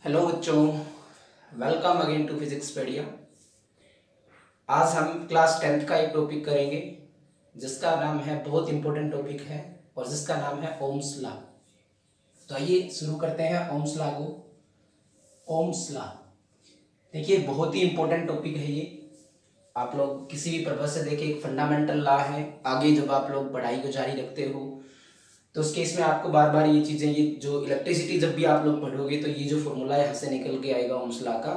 Hello बच्चों, welcome again to फिजिक्सपेडिया। आज हम क्लास 10th का एक टॉपिक करेंगे जिसका नाम है, बहुत इंपॉर्टेंट टॉपिक है और जिसका नाम है ओम्स लॉ। तो आइए शुरू करते हैं ओम्स लॉ को। ओम्स लॉ देखिए, बहुत ही इंपॉर्टेंट टॉपिक है ये। आप लोग किसी भी पर्पज से देखिए, एक फंडामेंटल लॉ है। आगे जब आप लोग पढ़ाई को जारी रखते हो तो उस केस में आपको बार बार ये चीज़ें, ये जो इलेक्ट्रिसिटी जब भी आप लोग पढ़ोगे तो ये जो फॉर्मूला यहाँ से निकल के आएगा ओम्स लॉ का,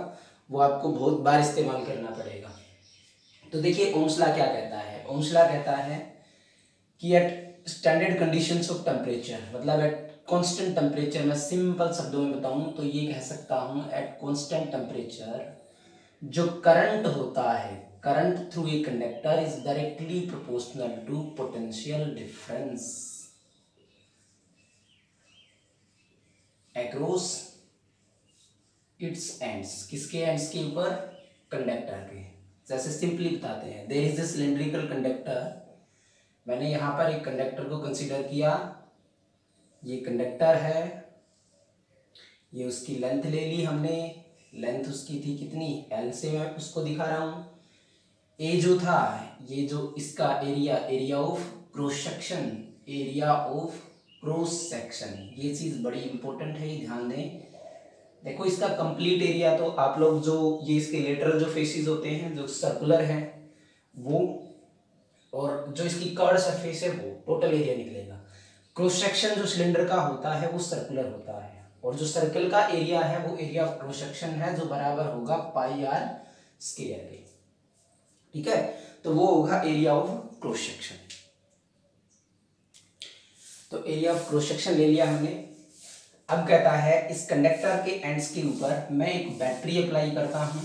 वो आपको बहुत बार इस्तेमाल करना पड़ेगा। तो देखिए ओम्स लॉ क्या कहता है। ओम्स लॉ कहता है कि at standard conditions of temperature, मतलब एट कांस्टेंट टेम्परेचर, मैं सिंपल शब्दों में बताऊं तो ये कह सकता हूं, एट कांस्टेंट टेम्परेचर जो करंट होता है, current through a conductor is directly proportional to potential difference across its ends. किसके एंड्स के ऊपर? कंडक्टर के। जैसे सिंपली बताते हैं, there is a cylindrical conductor. मैंने यहाँ पर एक कंडक्टर को कंसीडर किया, ये कंडक्टर है, ये उसकी लेंथ ले ली हमने। लेंथ उसकी थी कितनी? एल से मैं उसको दिखा रहा हूँ। ए जो था, ये जो इसका area, area of cross section, area of cross section, ये चीज़ बड़ी इंपॉर्टेंट है, ये ध्यान दें। देखो इसका कंप्लीट एरिया तो आप लोग जो ये इसके लेटरल जो फेसेस होते हैं जो सर्कुलर हैं वो, और जो इसकी कर्व सरफेस है वो टोटल एरिया निकलेगा। क्रॉस सेक्शन जो सिलेंडर का होता है वो सर्कुलर होता है, और जो सर्कल का एरिया है वो एरिया ऑफ क्रॉस सेक्शन है, जो बराबर होगा पाई आर स्क्वायर के। ठीक है, तो वो होगा एरिया ऑफ क्रॉस सेक्शन। तो एरिया ऑफ क्रॉस सेक्शन ले लिया हमने। अब कहता है इस कंडक्टर के एंड्स के ऊपर मैं एक बैटरी अप्लाई करता हूं।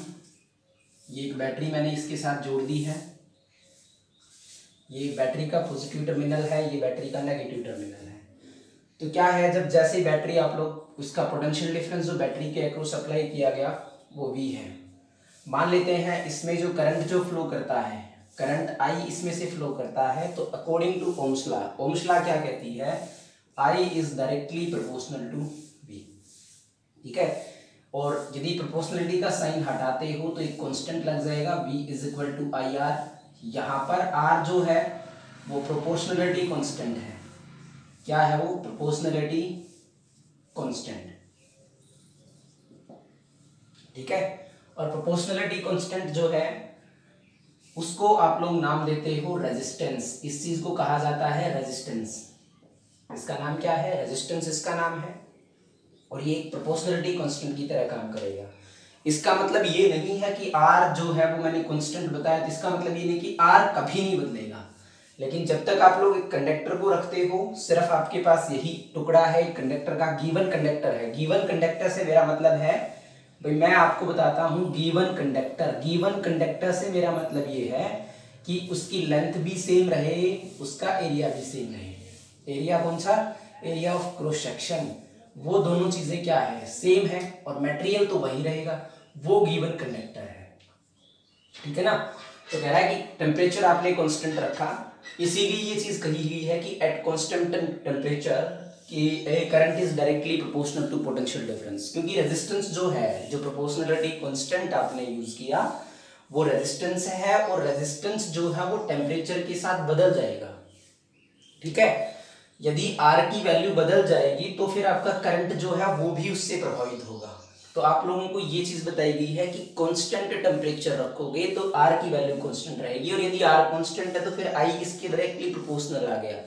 ये एक बैटरी मैंने इसके साथ जोड़ दी है। ये बैटरी का पॉजिटिव टर्मिनल है, ये बैटरी का नेगेटिव टर्मिनल है। तो क्या है, जब जैसे बैटरी आप लोग, उसका पोटेंशियल डिफरेंस जो बैटरी के अक्रॉस अप्लाई किया गया वो V है। मान लेते हैं इसमें जो करंट जो फ्लो करता है, करंट I इसमें से फ्लो करता है, तो according to Ohm's law, Ohm's law क्या कहती है? I is directly proportional to V। ठीक है, और यदि प्रोपोर्शनलिटी का साइन हटाते हो तो एक कांस्टेंट लग जाएगा, V is equal to I R. यहाँ पर R जो है वो प्रोपोर्शनलिटी कांस्टेंट है। क्या है वो? Proportionality constant. ठीक है, और प्रोपोर्शनलिटी कांस्टेंट जो है उसको आप लोग नाम देते हो रेजिस्टेंस। इस चीज को कहा जाता है रेजिस्टेंस। इसका नाम क्या है? रेजिस्टेंस इसका नाम है, और ये एक प्रोपोर्शनलिटी कांस्टेंट की तरह काम करेगा। इसका मतलब ये नहीं है कि R जो है वो मैंने कांस्टेंट बताया, तो इसका मतलब ये नहीं कि R कभी नहीं बदलेगा। लेकिन जब तक आप लोग एक कंडक्टर को रखते हो, सिर्फ आपके पास यही टुकड़ा है कंडक्टर का, गिवन कंडक्टर है। गिवन कंडक्टर से मेरा मतलब है, भाई मैं आपको बताता हूं, गिवन कंडक्टर, गिवन कंडक्टर से मेरा मतलब ये है कि उसकी लेंथ भी सेम रहे, उसका एरिया भी सेम रहे। एरिया कौन सा? Area of cross section. वो दोनों चीजें क्या है? सेम है, और मटेरियल तो वही रहेगा, वो गिवन कंडक्टर है। ठीक है ना? तो कह रहा है कि टेम्परेचर आपने कांस्टेंट रखा, इसीलिए ये चीज कही गई है कि एट कांस्टेंट टेम्परेचर कि current is directly proportional to potential difference. क्योंकि रेजिस्टेंस जो है, जो प्रोपोर्शनलिटी कांस्टेंट आपने यूज किया वो रेजिस्टेंस है, और रेजिस्टेंस जो है वो टेम्परेचर के साथ बदल जाएगा। ठीक है, यदि R की वैल्यू बदल जाएगी तो फिर आपका करंट जो है वो भी उससे प्रभावित होगा। तो आप लोगों को ये चीज बताई गई है कि कांस्टेंट टेम्परेचर रखोगे तो R की वैल्यू कांस्टेंट रहेगी, और यदि R कांस्टेंट है तो फिर I इसके डायरेक्टली प्रोपोर्शनल आ गया,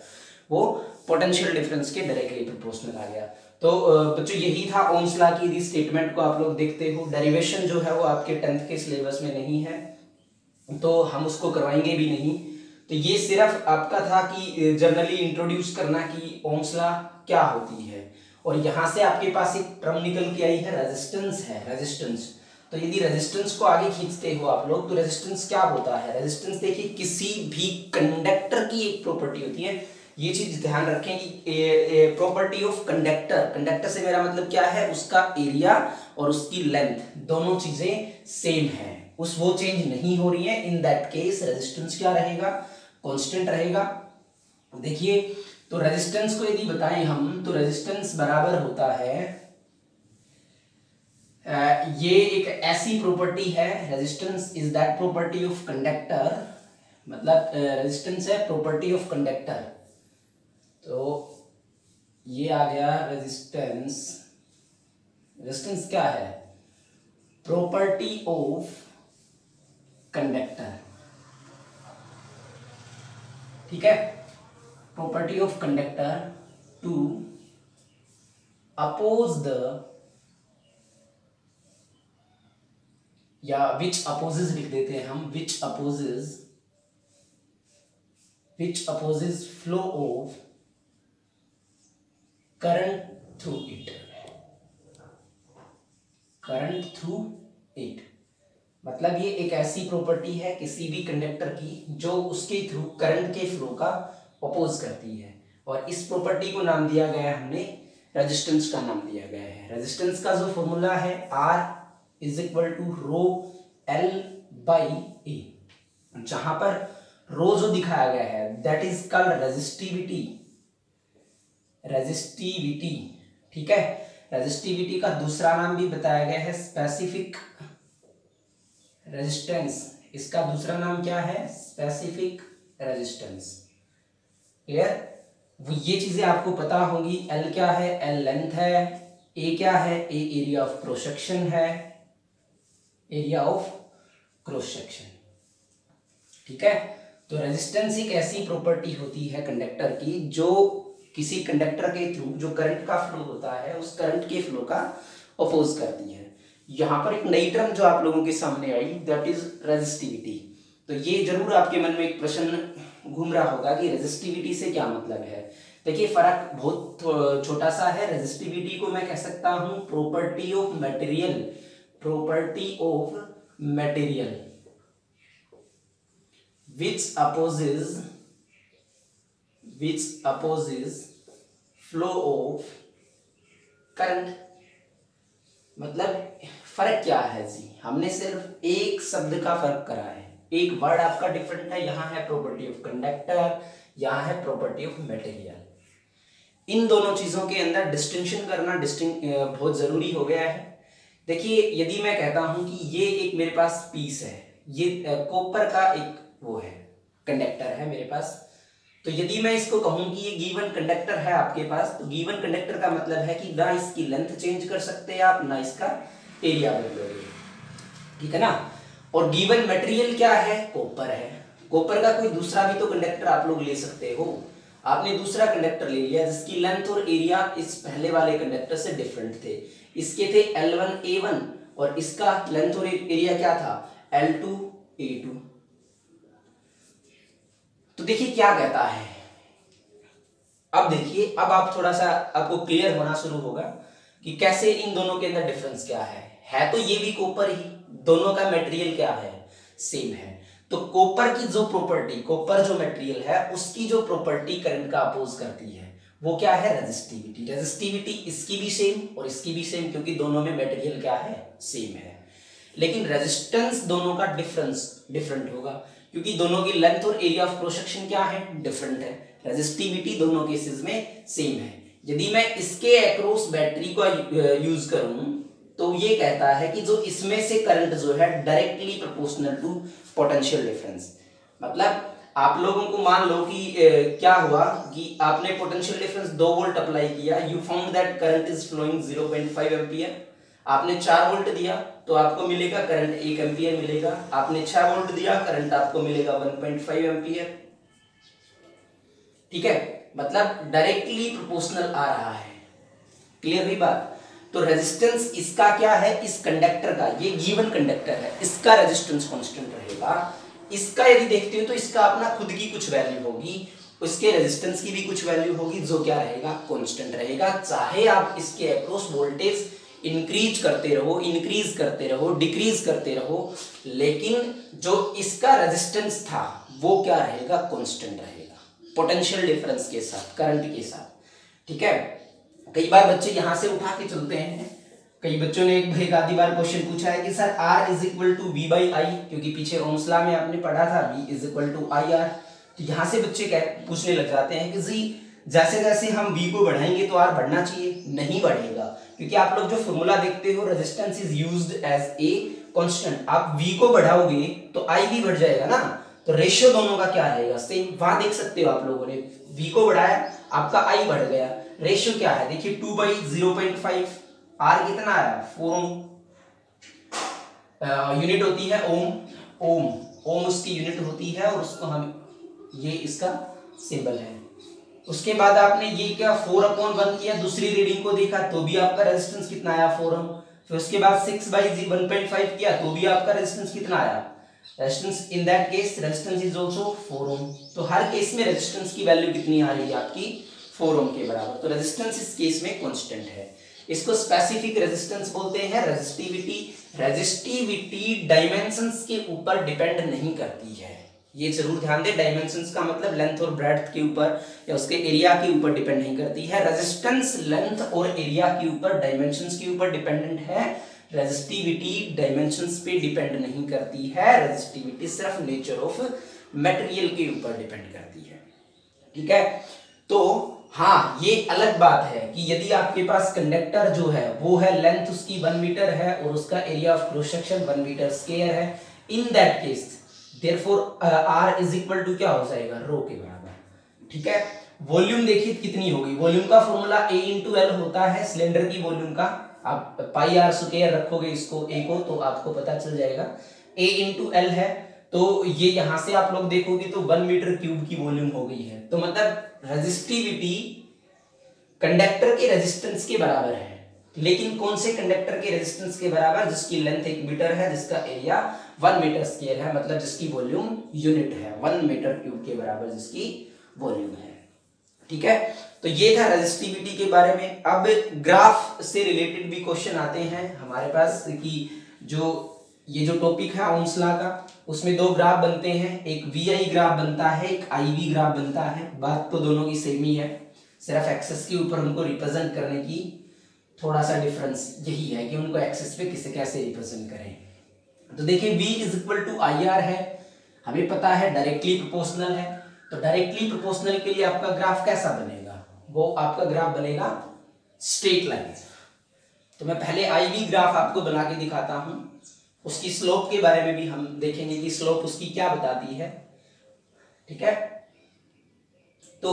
वो पोटेंशियल डिफरेंस के डायरेक्टली प्रोपोर्शनल आ गया। तो बच्चों यही था ओम्स लॉ की। इस स्टेटमेंट को आप लोग देखते हो, डेरिवेशन जो है वो आपके 10th के सिलेबस में नहीं है, तो हम उसको करवाएंगे भी नहीं। तो ये सिर्फ आपका था कि जनरली इंट्रोड्यूस करना कि ओम्स लॉ क्या होती है। और यहां से आपके पास एक टर्म निकल के आई है, रेजिस्टेंस है, रेजिस्टेंस। तो यदि रेजिस्टेंस को आगे खींचते हो आप लोग, तो रेजिस्टेंस क्या होता है? रेजिस्टेंस देखिए किसी भी कंडक्टर की एक प्रॉपर्टी होती है, ये चीज ध्यान रखें कि प्रॉपर्टी ऑफ कंडक्टर, कंडक्टर से मेरा मतलब क्या है? उसका एरिया और उसकी लेंथ दोनों चीजें सेम है, उस वो चेंज नहीं हो रही है। इन दैट केस रेजिस्टेंस क्या रहेगा? कांस्टेंट रहेगा। देखिए, तो रेजिस्टेंस को यदि बताएं हम, तो रेजिस्टेंस बराबर होता है ये एक ऐसी प्रॉपर्टी है, resistance is that property of conductor, मतलब रेजिस्टेंस है प्रॉपर्टी ऑफ कंडक्टर। तो ये आ गया रेजिस्टेंस। रेजिस्टेंस क्या है? प्रॉपर्टी ऑफ कंडक्टर, ठीक है। Property of conductor to oppose the, या विच अपोजेस लिख देते हैं हम, which opposes flow of current through it. मतलब ये एक ऐसी प्रॉपर्टी है किसी भी कंडक्टर की जो उसके थ्रू करंट के फ्लो का अपोज करती है, और इस प्रॉपर्टी को नाम दिया गया है हमने, रेजिस्टेंस का नाम दिया गया है। रेजिस्टेंस का जो फॉर्मूला है R is equal to rho L by A, जहां पर रो जो दिखाया गया है दैट इज कॉल्ड रेजिस्टिविटी, ठीक है। रेजिस्टिविटी का दूसरा नाम भी बताया गया है स्पेसिफिक रेजिस्टेंस, इसका दूसरा नाम क्या है? Specific resistance. क्लियर? वो ये चीजें आपको पता होंगी। L क्या है? L लेंथ है। A क्या है? A area of cross section है, एरिया ऑफ क्रॉस सेक्शन, ठीक है। तो रेजिस्टेंस एक ऐसी प्रॉपर्टी होती है कंडक्टर की जो किसी कंडक्टर के थ्रू जो करंट का फ्लो होता है उस करंट के फ्लो का अपोज करती है। यहाँ पर एक नई टर्म जो आप लोगों के सामने आई दैट इज रेजिस्टिविटी। तो ये जरूर आपके मन में एक प्रश्न घूम रहा होगा कि रेजिस्टिविटी से क्या मतलब है। देखिए फर्क बहुत छोटा सा है। रेजिस्टिविटी को मैं कह सकता हूं property of material which opposes flow of current। मतलब फर्क क्या है जी? हमने सिर्फ एक शब्द का फर्क करा है, एक वर्ड आपका डिफरेंट है। यहाँ है प्रॉपर्टी ऑफ कंडक्टर, यहाँ है प्रॉपर्टी ऑफ मटेरियल। इन दोनों चीजों के अंदर डिस्टिंक्शन करना बहुत जरूरी हो गया है। देखिए यदि मैं कहता हूं कि ये एक मेरे पास पीस है, ये कॉपर का एक वो है कंडक्टर है मेरे पास, तो यदि मैं इसको कहूं कि ये गिवन कंडक्टर है आपके पास, तो गिवन कंडक्टर का मतलब है कि ना इसकी लेंथ चेंज कर सकते हैं आप, ना इसका एरिया बदलोगे, ठीक है ना। और गिवन मटेरियल क्या है? कॉपर है। कॉपर का कोई दूसरा भी तो कंडक्टर आप लोग ले सकते हो। आपने दूसरा कंडक्टर ले लिया जिसकी लेंथ और एरिया इस पहले वाले कंडक्टर से डिफरेंट थे। इसके थे L1 A1 और इसका लेंथ और एरिया क्या था? L2 A2। तो देखिए क्या कहता है, अब देखिए, अब आप थोड़ा सा आपको क्लियर होना शुरू होगा कि कैसे इन दोनों के अंदर डिफरेंस क्या है तो ये भी कॉपर ही, दोनों का मटेरियल क्या है? सेम है। तो कॉपर की जो प्रॉपर्टी, कॉपर जो मटेरियल है उसकी जो प्रॉपर्टी करंट का अपोज करती है वो क्या है? रेजिस्टिविटी। रेजिस्टिविटी इसकी भी सेम और इसकी भी सेम, क्योंकि दोनों में मटेरियल क्या है? सेम है। लेकिन रेजिस्टेंस दोनों का डिफरेंट होगा, क्योंकि दोनों की लेंथ और एरिया ऑफ क्रॉस सेक्शन क्या है? डिफरेंट है। रेजिस्टिविटी दोनों केसेस में सेम है। यदि मैं इसके अक्रॉस बैटरी को यूज करूं तो ये कहता है कि जो इसमें से करंट जो है directly proportional to potential difference. मतलब आप लोगों को मान लो कि क्या हुआ कि आपने पोटेंशियल डिफरेंस 2 वोल्ट अप्लाई किया, you found that current is flowing 0.5 ampere. आपने 4 वोल्ट दिया तो आपको मिलेगा करंट 1 एम्पियर मिलेगा। आपने 6 वोल्ट दिया, करंट आपको मिलेगा 1.5 एम्पियर, ठीक है। मतलब डायरेक्टली प्रोपोर्शनल आ रहा है। क्लियर हुई बात? तो रेजिस्टेंस इसका क्या है? इस कंडक्टर का, ये गिवन कंडक्टर है, इसका रेजिस्टेंस कांस्टेंट रहेगा। इसका यदि देखते हो तो इसका अपना खुद की कुछ वैल्यू होगी, उसके रेजिस्टेंस की भी कुछ वैल्यू होगी, जो क्या रहेगा? कांस्टेंट रहेगा। चाहे आप इसके अक्रॉस वोल्टेज इंक्रीज करते रहो, डिक्रीज करते रहो, लेकिन जो इसका रेजिस्टेंस था वो क्या रहेगा? कांस्टेंट रहेगा, पोटेंशियल डिफरेंस के साथ, करंट के साथ, ठीक है। कई बार बच्चे यहां से उठा के चलते हैं। कई बच्चों ने एक आधी बार क्वेश्चन पूछा है कि sir R is equal to V by I, क्योंकि पीछे ओम्स लॉ में आपने पढ़ा था V is equal to I R. तो यहां से बच्चे पूछने लग जाते हैं कि जी जैसे जैसे हम V को बढ़ाएंगे तो R बढ़ना चाहिए, नहीं बढ़ेगा, क्योंकि आप लोग जो फॉर्मूला देखते हो resistance is used as a constant, आप V को बढ़ाओगे तो I भी बढ़ जाएगा ना, तो रेशियो दोनों का क्या रहेगा, सेम। वहां देख सकते हो आप लोगों ने V को बढ़ाया, आपका I बढ़ गया, रेशियो क्या है देखिए 2/0.5, R कितना आया 4 ओम, यूनिट होती है ओम, ओम उसकी यूनिट होती है, और उसको हम ये इसका सिंबल है। उसके बाद आपने ये क्या 4/1 किया, दूसरी रीडिंग को देखा तो भी आपका रेजिस्टेंस कितना आया 4 ओम, फिर उसके बाद 6/1.5 किया तो भी आपका रेजिस्टेंस कितना आया, resistance in that case resistance is also 4 ओम। तो हर केस में रेजिस्टेंस की वैल्यू कितनी आ रही है आपकी 4 ओम के बराबर, तो रेजिस्टेंस इस केस में कांस्टेंट है। इसको स्पेसिफिक रेजिस्टेंस बोलते हैं। रेजिस्टिविटी डायमेंशंस के ऊपर डिपेंड नहीं करती है, ये जरूर ध्यान दें। डायमेंशंस का मतलब लेंथ और ब्रेड्थ के ऊपर या उसके एरिया के ऊपर डिपेंड नहीं करती है। रेजिस्टेंस लेंथ और एरिया के ऊपर, डायमेंशंस के ऊपर डिपेंडेंट है। रेजिस्टिविटी डायमेंशंस पे डिपेंड नहीं करती है। रेजिस्टिविटी सिर्फ नेचर ऑफ मटेरियल के ऊपर डिपेंड करती है, ठीक है। तो हाँ, ये अलग बात है कि यदि आपके पास कंडक्टर जो है वो है, लेंथ उसकी 1 मीटर है और उसका area of cross section 1 metre square है, in that case therefore R is equal to क्या हो जाएगा, रो के बराबर, ठीक है। वॉल्यूम देखिए कितनी होगी, वॉल्यूम का फॉर्मूला A इंटू L होता है, सिलेंडर की वॉल्यूम का। आप पाई R स्क्वायर रखोगे इसको A को तो आपको पता चल जाएगा, A इंटू L है, तो ये यहां से आप लोग देखोगे तो 1 मीटर क्यूब की वॉल्यूम हो गई है। तो मतलब रेजिस्टिविटी कंडक्टर के रेजिस्टेंस के बराबर है, लेकिन कौन से कंडक्टर के रेजिस्टेंस के बराबर, जिसकी लेंथ 1 मीटर है, जिसका एरिया 1 मीटर स्क्वायर है, मतलब जिसकी वॉल्यूम यूनिट है, 1 मीटर क्यूब के बराबर जिसकी वॉल्यूम है, ठीक है। तो ये था रेजिस्टिविटी के बारे में। अब ग्राफ से रिलेटेड भी क्वेश्चन आते हैं हमारे पास, कि ये जो टॉपिक है ओम्स लॉ का, उसमें 2 ग्राफ बनते हैं, एक VI ग्राफ बनता है, एक IV ग्राफ बनता है। बात तो दोनों की सेम ही है, सिर्फ एक्सेस के ऊपर उनको रिप्रेजेंट करने की थोड़ा सा डिफरेंस यही है कि उनको एक्सेस पे किसे कैसे रिप्रेजेंट करें। तो देखिए V is equal to IR है, हमें पता है डायरेक्टली प्रोपोर्शनल है, तो डायरेक्टली प्रोपोर्शनल के लिए आपका ग्राफ कैसा बनेगा, वो आपका ग्राफ बनेगा स्ट्रेट लाइन। तो मैं पहले IV ग्राफ आपको बना के दिखाता हूं, उसकी स्लोप के बारे में भी हम देखेंगे कि स्लोप उसकी क्या बताती है, ठीक है। तो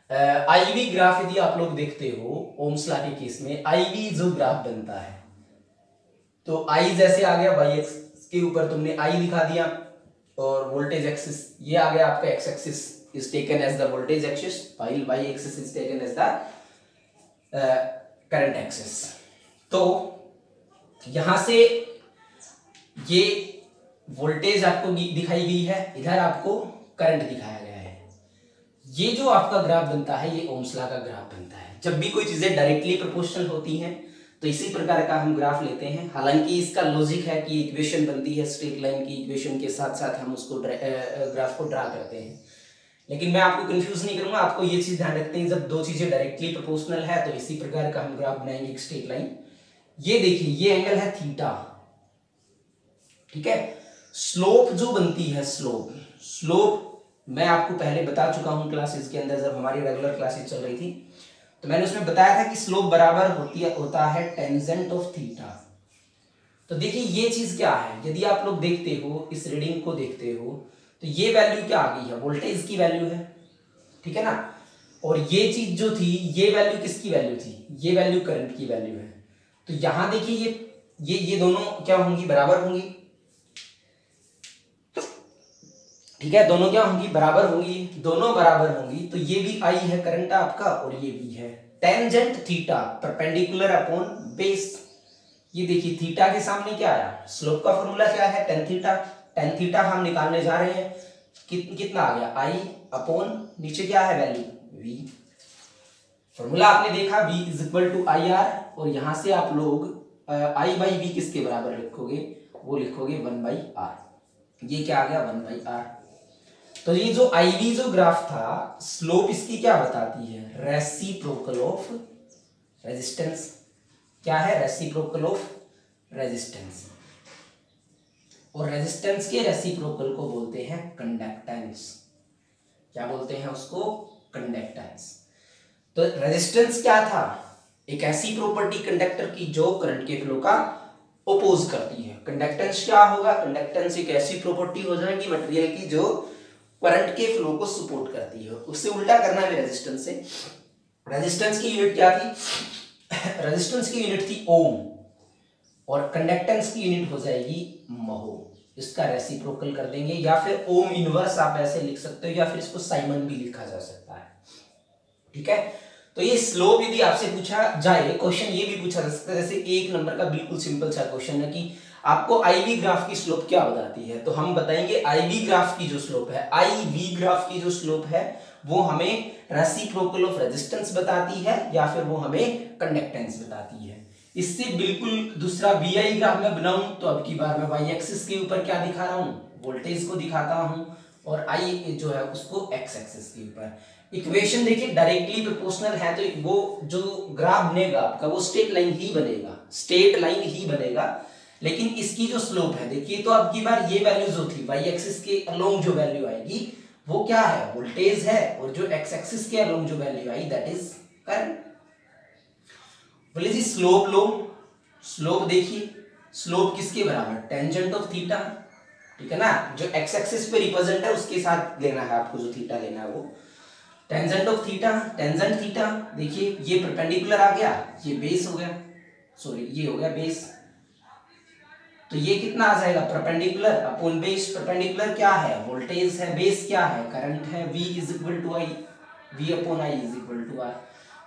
IV ग्राफ यदि आप लोग देखते हो ओम्स लॉ के केस में, IV जो ग्राफ बनता है, तो I जैसे आ गया y एक्सिस के ऊपर तुमने I दिखा दिया, और वोल्टेज एक्सिस ये आ गया आपका, x axis is taken as the voltage axis, while y axis is taken as the current axis. तो यहां से ये वोल्टेज आपको दिखाई गई है, इधर आपको करंट दिखाया गया है। ये जो आपका ग्राफ बनता है ये ओम्स लॉ का ग्राफ बनता है। जब भी कोई चीजें डायरेक्टली प्रोपोर्शनल होती हैं तो इसी प्रकार का हम ग्राफ लेते हैं। हालांकि इसका लॉजिक है कि इक्वेशन बनती है स्ट्रेट लाइन की, इक्वेशन के साथ साथ हम उसको ग्राफ को ड्रा करते हैं, लेकिन मैं आपको कंफ्यूज नहीं करूंगा। आपको ये चीज ध्यान रखते हैं, जब 2 चीजें डायरेक्टली प्रोपोर्शनल है तो इसी प्रकार का हम ग्राफ बनाएंगे, एक स्ट्रेट लाइन। ये देखिए ये एंगल है थीटा, ठीक है। स्लोप जो बनती है, स्लोप मैं आपको पहले बता चुका हूं क्लासेस के अंदर, जब हमारी रेगुलर क्लासेस चल रही थी तो मैंने उसमें बताया था कि स्लोप बराबर होता है टेंजेंट ऑफ थीटा। तो देखिए ये चीज क्या है, यदि आप लोग देखते हो इस रीडिंग को देखते हो तो ये वैल्यू क्या आ गई है, वोल्टेज की वैल्यू है, ठीक है ना। और ये चीज जो थी ये वैल्यू किसकी वैल्यू थी, ये वैल्यू करंट की वैल्यू है। तो यहां देखिए ये दोनों क्या होंगी, बराबर होंगी, ठीक है। दोनों क्या होंगी, बराबर होंगी, दोनों बराबर होंगी। तो ये भी I है करंट आपका और ये भी है। Tangent theta perpendicular upon base, ये देखिए थीटा के सामने क्या आया, स्लोप का फॉर्मूला क्या है, टेन थीटा। टेन थीटा हम निकालने जा रहे हैं, कितना आ गया I अपॉन नीचे क्या है वैल्यू V। फॉर्मूला आपने देखा V is equal to IR, और यहां से आप लोग I बाई V किसके बराबर लिखोगे, वो लिखोगे 1/R। ये क्या आ गया 1/R। तो ये जो IV जो ग्राफ था, स्लोप इसकी क्या बताती है, रेसिप्रोकल ऑफ रेजिस्टेंस। क्या है, रेसिप्रोकल ऑफ रेजिस्टेंस। और रेजिस्टेंस के रेसिप्रोकल को बोलते हैं कंडक्टेंस। क्या बोलते हैं उसको, कंडक्टेंस। तो रेजिस्टेंस क्या था? एक ऐसी प्रॉपर्टी कंडक्टर की जो करंट के फ्लो का ओपोज करती है। कंडक्टेंस क्या होगा? कंडक्टेंस एक ऐसी प्रॉपर्टी हो जाएगी मटेरियल की जो करंट के फ्लो को सपोर्ट करती है। उससे उल्टा करना है रेजिस्टेंस से। रेजिस्टेंस की यूनिट क्या थी? रेजिस्टेंस की यूनिट थी ओम और कंडक्टेंस की यूनिट हो जाएगी महो। इसका रेसिप्रोकल कर देंगे या फिर ओम इनवर्स आप ऐसे लिख सकते हो या फिर इसको साइमन भी लिखा जा सकता है। ठीक है, तो ये स्लोप यदि आपसे पूछा जाए, क्वेश्चन ये भी पूछा जा सकता है, जैसे 1 नंबर का बिल्कुल सिंपल सा क्वेश्चन है कि आपको आईवी ग्राफ की स्लोप क्या बताती है, तो हम बताएंगे आईवी ग्राफ की जो स्लोप है, आईवी ग्राफ की जो स्लोप है वो हमें रेसिप्रोकल ऑफ रेजिस्टेंस बताती है या फिर वो हमें कंडक्टेंस बताती है। इससे बिल्कुल दूसरा वीआई ग्राफ में बनाऊं तो अब की बार मैं वाई एक्सिस के ऊपर क्या दिखा रहा हूं? वोल्टेज को दिखाता हूं और आई जो है उसको एक्स एक्सिस के ऊपर। इक्वेशन देखिए डायरेक्टली प्रोपोर्शनल है तो वो जो ग्राफ बनेगा आपका वो स्ट्रेट लाइन ही बनेगा, स्ट्रेट लाइन ही बनेगा। लेकिन इसकी जो स्लोप है देखिए, तो अब की बार ये वैल्यू जो थी वाई एक्सिस के अलोंग जो वैल्यू आएगी वो क्या है? वोल्टेज है, और जो एक्स एक्सिस के अलोंग जो value I that is current. बोले जी स्लोप लो, स्लोप देखिए, स्लोप किसके बराबर? Tangent of theta. ठीक है ना, जो एक्स एक्सिस पे रिप्रेजेंट है उसके साथ लेना है आपको, जो थीटा लेना है वो tangent of theta. Tangent theta देखिए ये परपेंडिकुलर आ गया, ये बेस हो गया, सॉरी ये हो गया बेस, तो ये कितना आ जाएगा? Perpendicular upon base. परपेंडिकुलर क्या है? वोल्टेज है, बेस क्या है? करंट है। V is equal to I, V upon I is equal to R.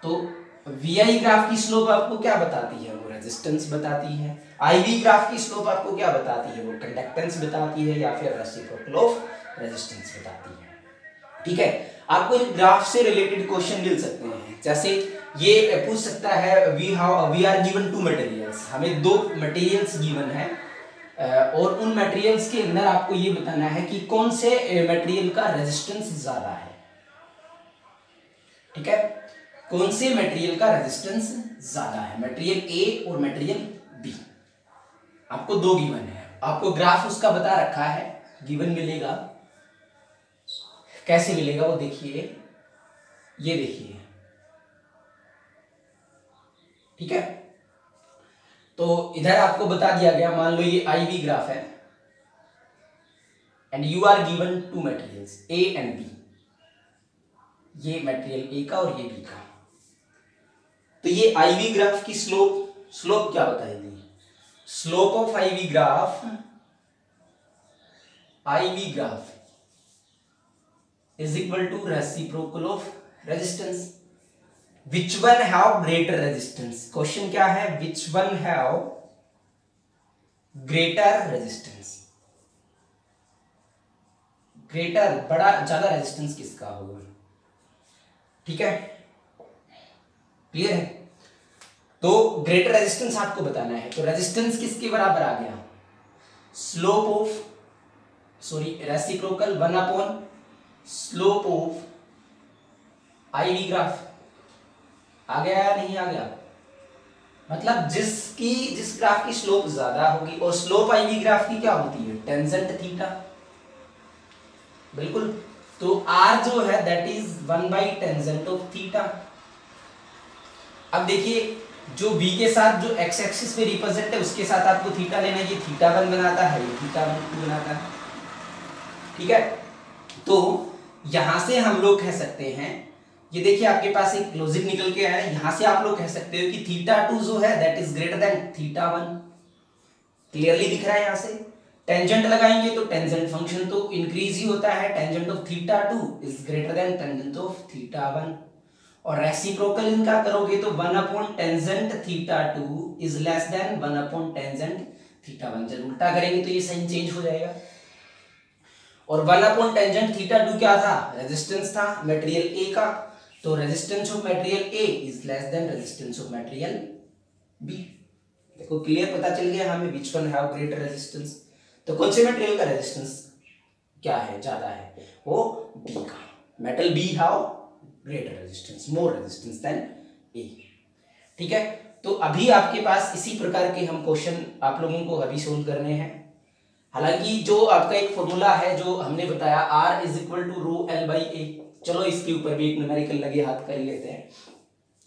तो VI ग्राफ की स्लोप आपको क्या बताती है? वो रेजिस्टेंस बताती है। IV ग्राफ की स्लोप आपको क्या बताती है? वो कंडक्टेंस बताती है या फिर रेसिप्रोकल ऑफ रेजिस्टेंस बताती है। ठीक है, आपको इन ग्राफ से रिलेटेड क्वेश्चन मिल सकते हैं, जैसे ये पूछ सकता है वी आर गिवन 2 मटेरियल्स, हमें 2 मटेरियल्स गिवन है और उन मटेरियल्स के अंदर आपको ये बताना है कि कौन से मटेरियल का रेजिस्टेंस ज्यादा है। ठीक है, कौन से मटेरियल का रेजिस्टेंस ज्यादा है, मटेरियल ए और मटेरियल बी। आपको 2 गिवन है, आपको ग्राफ उसका बता रखा है, गिवन मिलेगा, कैसे मिलेगा वो देखिए, ये देखिए। ठीक है, तो इधर आपको बता दिया गया, मान लो ये आई वी ग्राफ है and you are given 2 materials A and B, ये मटेरियल ए का और ये बी का। तो ये आई वी ग्राफ की स्लोप क्या बताएगी? Slope of I V graph is equal to reciprocal of resistance. Which one have greater resistance? Question क्या है? Which one have greater resistance? greater बड़ा ज्यादा रेजिस्टेंस किसका होगा? ठीक है, क्लियर है? तो ग्रेटर रेजिस्टेंस आपको बताना है, तो रेजिस्टेंस किसके बराबर आ गया? Slope of reciprocal 1 upon slope of I V graph. आ गया या नहीं आ गया? मतलब जिस ग्राफ की स्लोप ज्यादा होगी, और स्लोप आई वी ग्राफ की क्या होती है? Tangent theta. बिल्कुल, तो आर जो है that is 1 by tangent of theta. अब देखिए जो v के साथ जो x एक्सिस पे रिप्रेजेंट है उसके साथ आपको थीटा लेना है, ये θ1 बनाता है, ये θ2 बनाता है। ठीक है, तो यहां से हम लोग कह सकते हैं, ये देखिए आपके पास एक लॉजिक निकल के आया है, यहां से आप लोग कह सकते हो कि θ2 जो है that is greater than θ1। Clearly दिख रहा है? यहां से टेंजेंट लगाएंगे तो टेंजेंट फंक्शन तो इंक्रीज ही होता है, tangent of θ2 is greater than tangent of θ1। और रेसिप्रोकल इनका करोगे तो 1 upon tangent θ2 is less than 1 upon tangent θ1। जब उल्टा करेंगे तो ये साइन चेंज हो जाएगा। और 1 अपॉन टेंजेंट θ2 क्या था? रेजिस्टेंस था मटेरियल ए का, तो resistance of material A is less than resistance of material B. देखो क्लियर पता चल गया हमें which one have greater resistance. तो कौन से मटेरियल का रेजिस्टेंस क्या है? ज्यादा है, वो बी का। Metal B have greater resistance, more resistance than A. ठीक है, तो अभी आपके पास इसी प्रकार के हम क्वेश्चन आप लोगों को अभी सोल्व करने हैं। हालांकि जो आपका एक फॉर्मूला है जो हमने बताया R is equal to rho L by A, चलो इसके ऊपर भी एक न्यूमेरिकल लगे हाथ कर लेते हैं।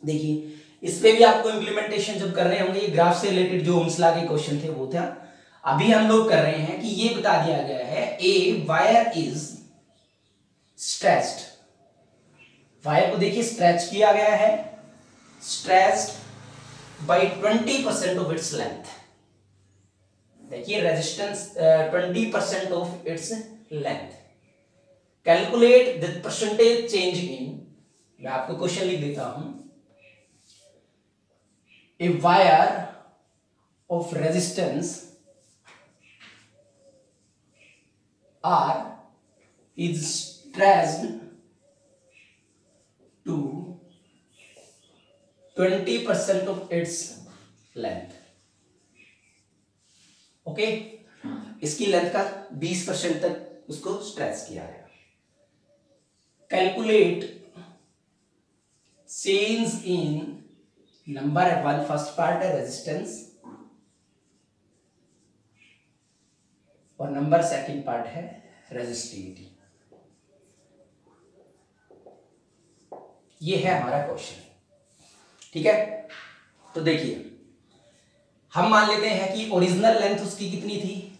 देखिए इस पे भी आपको इंप्लीमेंटेशन जब कर रहे होंगे, ये ग्राफ से रिलेटेड जो ओम्स लॉ के क्वेश्चन थे वो था। अभी हम लोग कर रहे हैं कि ये बता दिया गया है a wire is stretched, wire को देखिए स्ट्रेच किया गया है, stretched by 20% of its length. देखिए resistance 20% of its length. Calculate the percentage change in, मैं आपको क्वेश्चन लिख देता हूं, a wire of resistance R is stretched to 20% of its length. Okay, इसकी लेंथ का 20% तक उसको स्ट्रेच किया गया। Calculate change in number 1 first part है रेजिस्टेंस और नंबर सेकंड पार्ट है रेजिस्टिविटी। ये है हमारा क्वेश्चन, ठीक है। तो देखिए हम मान लेते हैं कि ओरिजिनल लेंथ उसकी कितनी थी,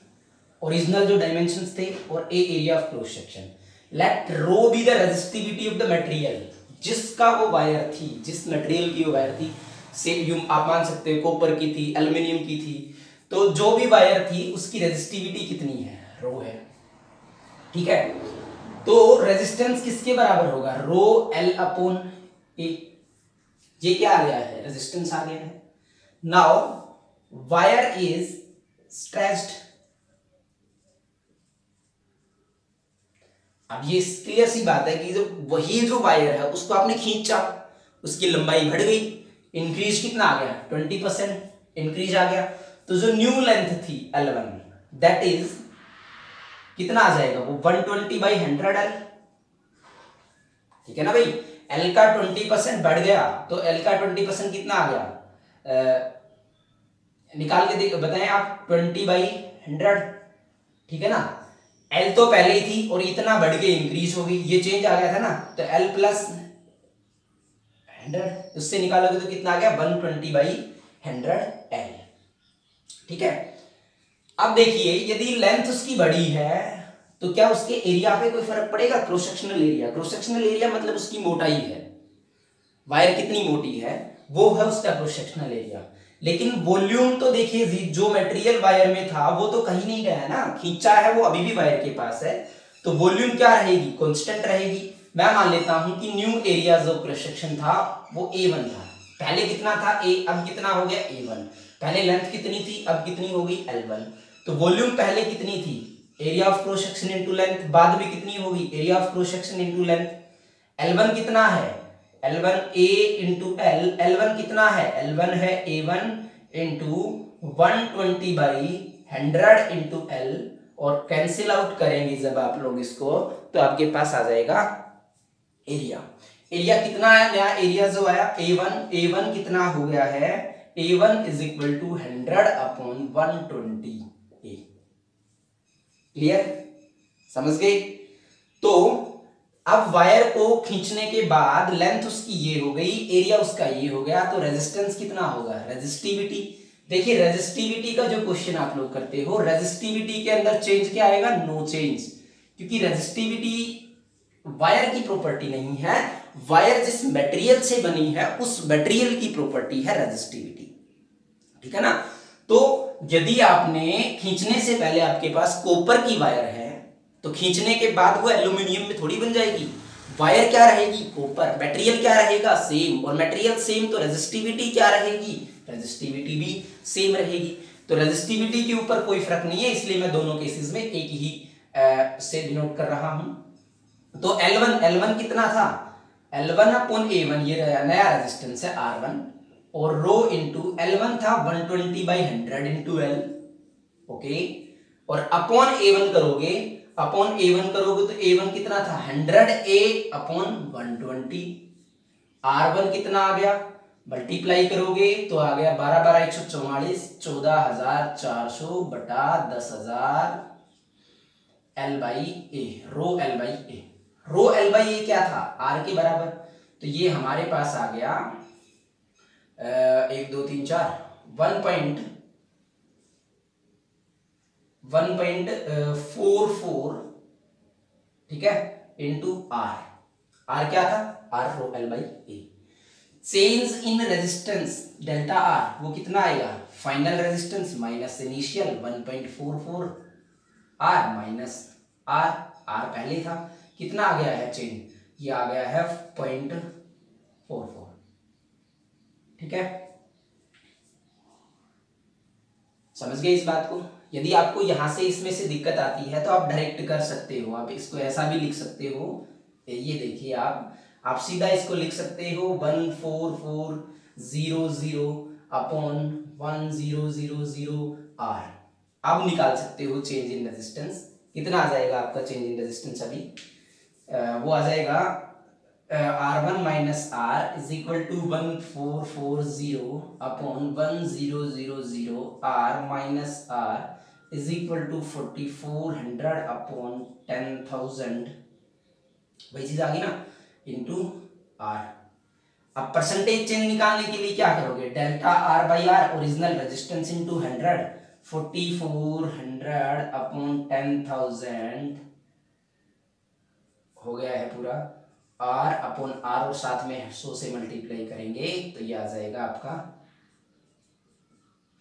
ओरिजिनल जो डायमेंशंस थे, और A area of cross section. Let rho be the resistivity of the material, जिसका वो वायर थी, जिस मटेरियल की वो वायर थी, से आप मान सकते हो कॉपर की थी, एल्युमिनियम की थी, तो जो भी वायर थी उसकी रेजिस्टिविटी कितनी है, रो है, ठीक है। तो रेजिस्टेंस किसके बराबर होगा, रो एल अपॉन ए। ये क्या आ गया है, रेजिस्टेंस आ गया है। नाउ वायर इज स्ट्रेच्ड, अब ये क्लियर सी बात है कि जो वही जो वायर है उसको आपने खींचा, उसकी लंबाई बढ़ गई, इंक्रीज कितना आ गया, 20% इंक्रीज आ गया। तो जो न्यू लेंथ थी L1 दैट इज कितना आ जाएगा, वो 120/100L, ठीक है ना भाई। L का 20% बढ़ गया तो L का 20% कितना आ गया, निकाल के देख बताएं आप, 20/100, ठीक है ना। L तो पहले ही थी और इतना बढ़ के इंक्रीज हो गई, ये चेंज आ गया था ना, तो L प्लस 100, उससे निकालोगे तो कितना आ गया, 120/100L, ठीक है। अब देखिए यदि लेंथ उसकी बड़ी है तो क्या उसके एरिया पे कोई फर्क पड़ेगा, cross sectional area, cross sectional area मतलब उसकी मोटाई है, वायर कितनी मोटी है वो है उसका क्रॉस सेक्शनल एरिया। लेकिन वॉल्यूम तो देखिए जो मटेरियल वायर में था वो तो कहीं नहीं गया है ना, खींचा है वो अभी भी वायर के पास है, तो वॉल्यूम क्या रहेगी, कांस्टेंट रहेगी। मैं मान लेता हूं कि न्यू एरिया जो क्रॉस सेक्शन था वो A1 था, पहले कितना था A, अब कितना हो गया A1, पहले लेंथ कितनी थी अब कितनी हो गई L1। तो वॉल्यूम पहले कितनी थी, area of cross section into length, बाद में कितनी होगी, area of cross section into length. L1 कितना है, L1 A into L, L1 कितना है, L1 है A1 इंटू 120/100 इंटू L, और कैंसिल आउट करेंगे जब आप लोग इसको तो आपके पास आ जाएगा एरिया। एरिया कितना है, नया एरिया जो आया A1, A1 कितना हो गया है, A1 is equal to 100/120A। Clear, समझ गए। तो अब वायर को खींचने के बाद लेंथ उसकी ये हो गई, एरिया उसका ये हो गया, तो रेजिस्टेंस कितना होगा, रेजिस्टिविटी। देखिए रेजिस्टिविटी का जो क्वेश्चन आप लोग करते हो, रेजिस्टिविटी के अंदर चेंज क्या आएगा, नो चेंज, क्योंकि रेजिस्टिविटी वायर की प्रॉपर्टी नहीं है, वायर जिस मटेरियल से बनी है उस मटेरियल की प्रॉपर्टी है रेजिस्टिविटी, ठीक है ना। तो यदि आपने खींचने से पहले आपके पास कॉपर की वायर है तो खींचने के बाद वो एल्यूमिनियम में थोड़ी बन जाएगी, वायर क्या रहेगी, कॉपर, मटेरियल क्या रहेगा, सेम, और मटेरियल सेम तो रेजिस्टिविटी क्या रहेगी, रेजिस्टिविटी भी सेम रहेगी। तो रेजिस्टिविटी के ऊपर कोई फर्क नहीं है, इसलिए मैं दोनों केसेस में एक ही से डिनोट कर रहा हूं। तो L1 कितना था, L1 अपॉन A1, ये नया रेजिस्टेंस है R1, और रो इंटू L1 था 120/100 इंटू L, ओके, और अपॉन A1 करोगे, अपॉन A1 करोगे तो A1 कितना था, 100A अपॉन 120, R1 कितना आ गया, मल्टीप्लाई करोगे तो आ गया 12 12 144, 14,400 बटा 10,000 L/A, row L/A, row L by ए क्या था, आर के बराबर। तो ये हमारे पास आ गया 1 2 3 4 1.44, ठीक है, इंटू आर। आर क्या था, R rho L by A. Change in resistance delta R वो कितना आएगा, final resistance minus initial 1.44 R minus R. R पहले था, कितना आ गया है चेंज, ये आ गया है 0.44, ठीक है। समझ गए इस बात को। यदि आपको यहां से इसमें से दिक्कत आती है तो आप डायरेक्ट कर सकते हो, आप इसको ऐसा भी लिख सकते हो, ये देखिए आप सीधा इसको लिख सकते हो 14400 अपॉन 1000 आर। अब निकाल सकते हो चेंज इन रेजिस्टेंस, कितना आ जाएगा आपका चेंज इन रेजिस्टेंस अभी, वो आ जाएगा R1 minus R is equal to 1440 upon 1000 R minus R is equal to 4400 upon 10,000, वही चीज आ गई ना, इंटू आर। अब परसेंटेज चेंज निकालने के लिए क्या करोगे, delta R by R original resistance into 100, 4400 upon 10,000 हो गया है पूरा, आर अपॉन आर और साथ में 100 से मल्टीप्लाई करेंगे तो ये आ जाएगा आपका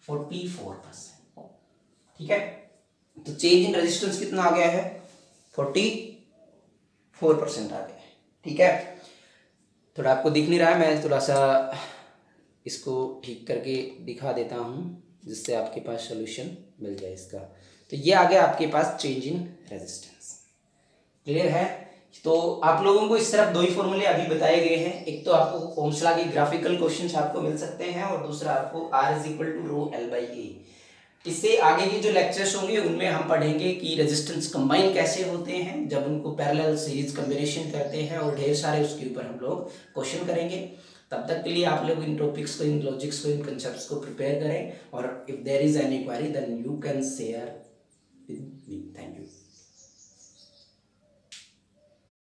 44%, ठीक है। तो चेंज इन रेजिस्टेंस कितना आ गया है, 44% आ गया है, ठीक है। थोड़ा आपको दिख नहीं रहा है, मैं थोड़ा सा इसको ठीक करके दिखा देता हूँ जिससे आपके पास सोल्यूशन मिल जाए इसका। तो ये आ गया आपके पास चेंज इन रेजिस्टेंस, क्लियर है। तो आप लोगों को इस तरफ दो ही फॉर्मूले अभी बताए गए हैं, एक तो आपको ओम्स लॉ के ग्राफिकल क्वेश्चंस आपको मिल सकते हैं और दूसरा आपको R is equal to rho L by A. इससे आगे के जो लेक्चर्स होंगे उनमें हम पढ़ेंगे कि रेजिस्टेंस कंबाइन कैसे होते हैं जब उनको पैरेलल सीरीज कॉम्बिनेशन करते हैं, और ढेर सारे उसके ऊपर हम लोग क्वेश्चन करेंगे। तब तक के लिए आप लोग इन टॉपिक्स को, इन लॉजिक्स को, इन कंसेप्ट्स को प्रिपेयर करें, और if there is any query then you can share with me. Thank you.